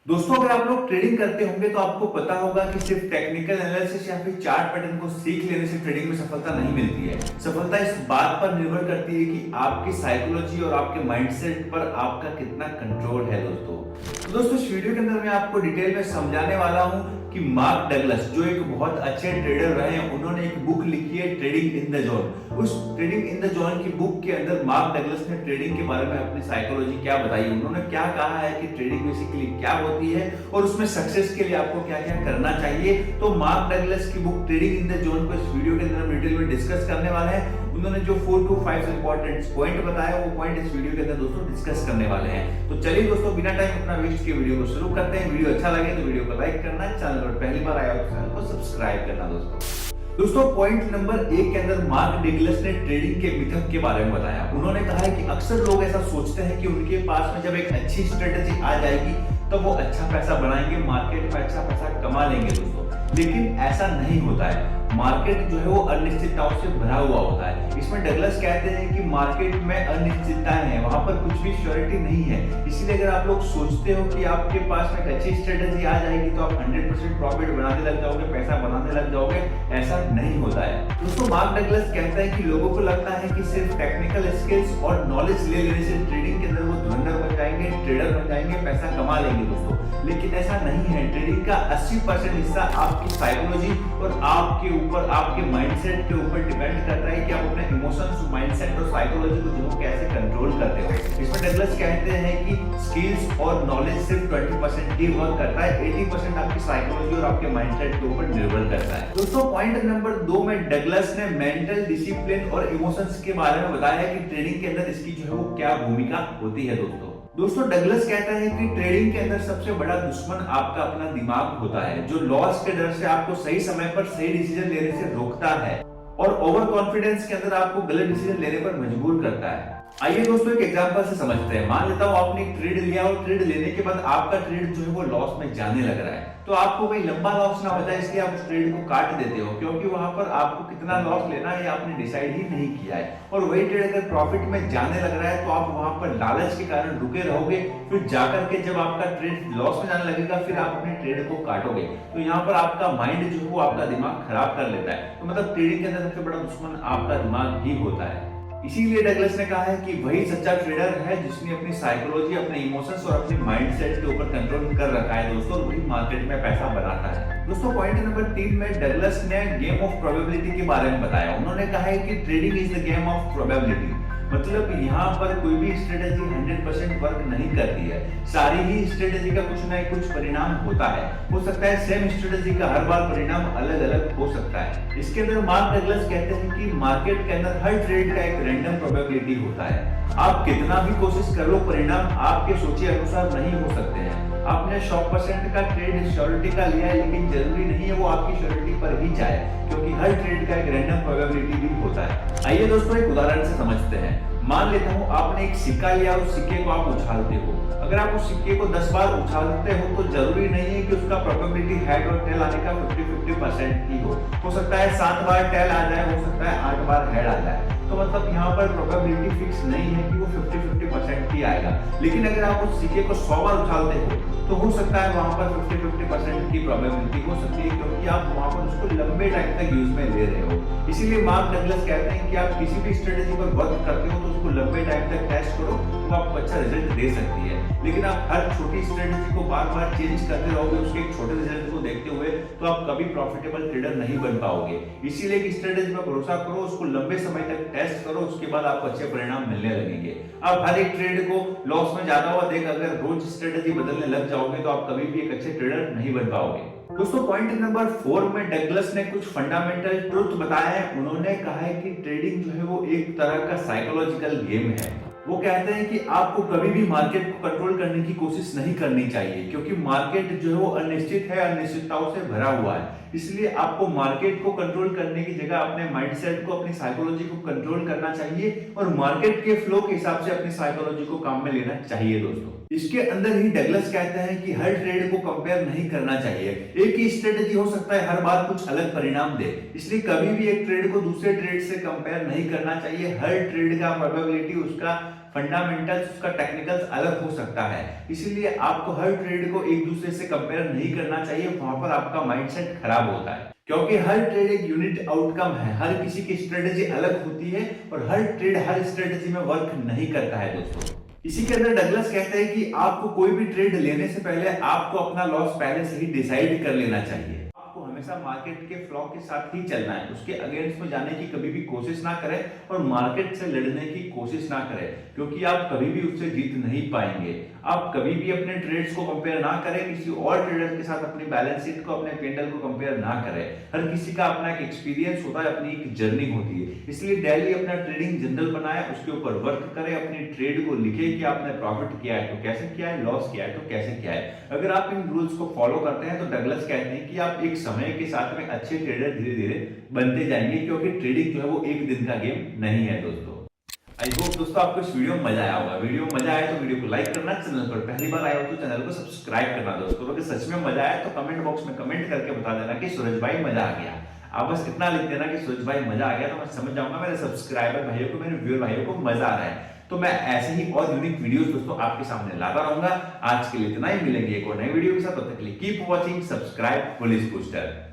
दोस्तों अगर आप लोग ट्रेडिंग करते होंगे तो आपको पता होगा कि सिर्फ टेक्निकल एनालिसिस या फिर चार्ट पैटर्न को सीख लेने से ट्रेडिंग में सफलता नहीं मिलती है। सफलता इस बात पर निर्भर करती है कि आपकी साइकोलॉजी और आपके माइंडसेट पर आपका कितना कंट्रोल है दोस्तों। तो दोस्तों इस वीडियो के अंदर मैं आपको डिटेल में समझाने वाला हूं कि मार्क डगलस जो एक बहुत अच्छे ट्रेडर रहे हैं, उन्होंने एक बुक लिखी है ट्रेडिंग इन द जोन। उस ट्रेडिंग इन द जोन की बुक के अंदर मार्क डगलस ने ट्रेडिंग के बारे में अपनी साइकोलॉजी क्या बताई, उन्होंने क्या कहा है कि ट्रेडिंग बेसिकली क्या होती है और उसमें सक्सेस के लिए आपको क्या क्या करना चाहिए। तो मार्क डगलस की book trading in the zone को इस वीडियो के अंदर हम डिटेल में डिस्कस करने वाले हैं। उन्होंने जो 4 to 5 इंपॉर्टेंट पॉइंट बताया वो पॉइंट इस वीडियो के अंदर दोस्तों डिस्कस करने वाले हैं। तो चलिए दोस्तों बिना टाइम अपना वेस्ट किए वीडियो को शुरू करते हैं। वीडियो अच्छा लगे तो वीडियो को लाइक करना, चैनल पर पहली बार आया हो तो चैनल को सब्सक्राइब करना दोस्तों पॉइंट नंबर 1 के अंदर मार्क डगलस ने ट्रेडिंग के मिथक के बारे में बताया। उन्होंने कहा है कि अक्सर लोग ऐसा सोचते हैं कि उनके पास में जब एक अच्छी स्ट्रेटेजी आ जाएगी तो वो अच्छा पैसा बनाएंगे, मार्केट में अच्छा पैसा कमा लेंगे दोस्तों, लेकिन ऐसा नहीं होता है। मार्केट जो है वो अनिश्चितताओं से भरा हुआ होता है। इसमें डगलस कहते हैं कि मार्केट में अनिश्चितताएं हैं, वहां पर कुछ भी श्योरिटी नहीं है। इसीलिए अगर आप लोग सोचते हो कि आपके पास में एक अच्छी स्ट्रेटेजी आ जाएगी तो आप 100% प्रॉफिट बनाने लग जाओगे, पैसा बनाने लग जाओगे, ऐसा नहीं होता है दोस्तों। मार्क डगलस कहता है कि लोगों को लगता है कि सिर्फ टेक्निकल स्किल्स और नॉलेज ले लेने से ट्रेडिंग के अंदर वो धुरंधर बन जाएंगे, ट्रेडर बन जाएंगे, पैसा कमा लेंगे दोस्तों, लेकिन ऐसा नहीं है। ट्रेडिंग का 80% हिस्सा आपकी साइकोलॉजी और आपके माइंडसेट के ऊपर डिपेंड करता है कि आप अपने इमोशंस, माइंडसेट और साइकोलॉजी को जो कैसे कंट्रोल करते हो। इसमें डगलस कहते हैं कि स्किल्स और नॉलेज सिर्फ 20% ही वर्क करता है, 80% आपकी साइकोलॉजी और आपके माइंडसेट के ऊपर निर्भर करता है दोस्तों। पॉइंट नंबर 2 में डगलस ने मेंटल डिसिप्लिन और इमोशंस के बारे में बताया है कि ट्रेडिंग के अंदर इसकी जो है वो क्या भूमिका होती है दोस्तों डगलस कहता है कि ट्रेडिंग के अंदर सबसे बड़ा दुश्मन आपका अपना दिमाग होता है, जो लॉस के डर से आपको सही समय पर सही डिसीजन लेने से रोकता है और ओवर कॉन्फिडेंस के अंदर आपको गलत डिसीजन लेने पर मजबूर करता है। आइए दोस्तों एक एग्जांपल से समझते हैं। मान लेता हूं आपने एक ट्रेड लिया और ट्रेड लेने के बाद आपका ट्रेड जो है वो लॉस में जाने लग रहा है, तो आपको भाई लंबा लॉस ना हो जाए इसलिए आप उस ट्रेड को काट देते हो, क्योंकि वहां पर आपको कितना लॉस लेना है आपने डिसाइड ही नहीं किया है। और वही ट्रेड अगर प्रॉफिट में जाने लग रहा है तो आप वहां पर लालच के कारण रुके रहोगे, फिर जाकर के जब आपका ट्रेड लॉस में जाने लगेगा फिर आप अपने ट्रेड को काटोगे। तो यहाँ पर आपका माइंड जो है वो आपका दिमाग खराब कर लेता है। तो मतलब ट्रेडिंग के अंदर सबसे बड़ा दुश्मन आपका दिमाग ही होता है। इसीलिए डगलस ने कहा है कि वही सच्चा ट्रेडर है जिसने अपनी साइकोलॉजी, अपने इमोशंस और अपने माइंडसेट के ऊपर कंट्रोल कर रखा है दोस्तों, वही मार्केट में पैसा बनाता है दोस्तों। पॉइंट नंबर 3 में डगलस ने गेम ऑफ प्रोबेबिलिटी के बारे में बताया। उन्होंने कहा है कि trading is the game of probability, मतलब यहाँ पर कोई भी स्ट्रेटेजी 100% वर्क नहीं करती है। सारी ही स्ट्रेटेजी का कुछ ना कुछ परिणाम होता है। हो सकता है सेम स्ट्रेटेजी का हर बार परिणाम अलग अलग हो सकता है। इसके अंदर मार्क डगलस कहते हैं कि मार्केट के अंदर हर ट्रेड का एक रैंडम प्रोबेबिलिटी होता है। आप कितना भी कोशिश कर लो, परिणाम आपके सोचे अनुसार नहीं हो सकते हैं। आपने 100% का ट्रेड श्योरिटी का लिया है, लेकिन जरूरी नहीं है वो आपकी श्योरिटी पर ही जाए, क्योंकि हर ट्रेड का एक रैंडम प्रोबेबिलिटी भी होता है। आइए दोस्तों एक उदाहरण से समझते हैं। मान लेता हूं आपने एक सिक्का लिया और उस सिक्के को आप उछालते हो। अगर आप उस सिक्के को 10 बार उछालते हो तो जरूरी नहीं है कि उसका प्रोबेबिलिटी हेड और टेल आने का 50-50% ही हो सकता है 7 बार टेल आ जाए, हो सकता है 8 बार हेड आ जाए। तो मतलब यहाँ पर प्रोबेबिलिटी फिक्स नहीं है कि वो 50-50% ही आएगा। लेकिन अगर आप उस सिक्के को 100 बार उछालते हो तो हो सकता है वहां पर 50-50% की प्रोबेबिलिटी हो सकती है, क्योंकि आप वहां पर उसको लंबे टाइम तक यूज में ले रहे हो। इसीलिए मार्क डगलस कहते हैं कि आप किसी भी स्ट्रेटेजी पर वर्क करते हो तो उसको लंबे टाइम तक टेस्ट करो, वो आपको अच्छा रिजल्ट दे सकती है। लेकिन आप हर छोटी स्ट्रेटेजी को बार बार चेंज करते रहोगे उसके एक छोटे रिजल्ट को देखते हुए, तो आप कभी प्रॉफिटेबल ट्रेडर नहीं बन पाओगे। इसीलिए कि स्ट्रेटेजी पर भरोसा करो, उसको लंबे समय तक टेस्ट करो, उसके बाद आपको अच्छे परिणाम मिलने लगेंगे। आप हर एक ट्रेड को लॉस में जाता हुआ देख अगर रोज स्ट्रेटेजी बदलने लग जाओगे तो आप कभी भी एक अच्छे ट्रेडर नहीं बन पाओगे दोस्तों। पॉइंट नंबर 4 में डगलस ने कुछ फंडामेंटल ट्रुथ बताया है। उन्होंने कहा है कि ट्रेडिंग जो है वो एक तरह का साइकोलॉजिकल गेम है। वो कहते हैं कि आपको कभी भी मार्केट को कंट्रोल करने की कोशिश नहीं करनी चाहिए, क्योंकि मार्केट जो है वो अनिश्चित है, अनिश्चितताओं से भरा हुआ है। इसलिए आपको मार्केट को कंट्रोल करने की जगह अपने माइंडसेट को, अपनी साइकोलॉजी को कंट्रोल करना चाहिए और मार्केट के फ्लो के हिसाब से अपनी साइकोलॉजी को काम में लेना चाहिए दोस्तों। इसके अंदर ही डगलस कहते हैं कि हर ट्रेड को कंपेयर नहीं करना चाहिए। एक ही स्ट्रेटेजी हो सकता है हर बार कुछ अलग परिणाम दे, इसलिए कभी भी एक ट्रेड को दूसरे ट्रेड से कंपेयर नहीं करना चाहिए। हर ट्रेड का प्रोबेबिलिटी, उसका फंडामेंटल्स, उसका टेक्निकल्स अलग हो सकता है, इसीलिए आपको हर ट्रेड को एक दूसरे से कंपेयर नहीं करना चाहिए। वहां पर आपका माइंडसेट खराब होता है, क्योंकि हर ट्रेड एक यूनिट आउटकम है। हर किसी की स्ट्रेटेजी अलग होती है और हर ट्रेड हर स्ट्रेटेजी में वर्क नहीं करता है दोस्तों। इसी के अंदर डगलस कहते हैं कि आपको कोई भी ट्रेड लेने से पहले आपको अपना लॉस पहले से ही डिसाइड कर लेना चाहिए। आपको हमेशा मार्केट के फ्लो के साथ ही चलना है, उसके अगेंस्ट में जाने की कभी भी कोशिश ना करें और मार्केट से लड़ने की कोशिश ना करें, क्योंकि आप कभी भी उससे जीत नहीं पाएंगे। आप कभी भी अपने ट्रेड्स को कंपेयर ना करें किसी और ट्रेडर के साथ, अपनी बैलेंस शीट को, अपने कैंडल को कंपेयर ना करें। हर किसी का अपना एक एक्सपीरियंस होता है, अपनी एक जर्नी होती है, इसलिए डेली अपना ट्रेडिंग जर्नल बनाए, उसके ऊपर वर्क करें, अपनी ट्रेड को लिखे कि आपने प्रॉफिट किया है तो कैसे किया है, लॉस किया है तो कैसे किया है। अगर आप इन रूल्स को फॉलो करते हैं तो डगलस कहते हैं कि आप एक समय के साथ में अच्छे ट्रेडर धीरे धीरे बनते जाएंगे, क्योंकि ट्रेडिंग जो है वो एक दिन का गेम नहीं है दोस्तों। आई होप दोस्तों आपको इस वीडियो में मजा आया होगा। वीडियो में मजा आया तो वीडियो को लाइक करना, चैनल पर पहली बार आए हो तो चैनल को सब्सक्राइब करना दोस्तों। अगर सच में मजा आया तो कमेंट बॉक्स में कमेंट करके बता देना कि सूरज भाई मजा आ गया। आप बस इतना लिख देना कि सूरज भाई मजा आ गया, तो मैं समझ जाऊंगा मेरे सब्सक्राइबर भाइयों को, मेरे व्यूअर भाइयों को मजा आ रहा है। तो मैं ऐसे ही और यूनिक वीडियोस दोस्तों आपके सामने लाता रहूंगा। आज के लिए इतना ही, मिलेंगे एक और नई वीडियो के साथ, तब तक के लिए keep watching, subscribe police booster.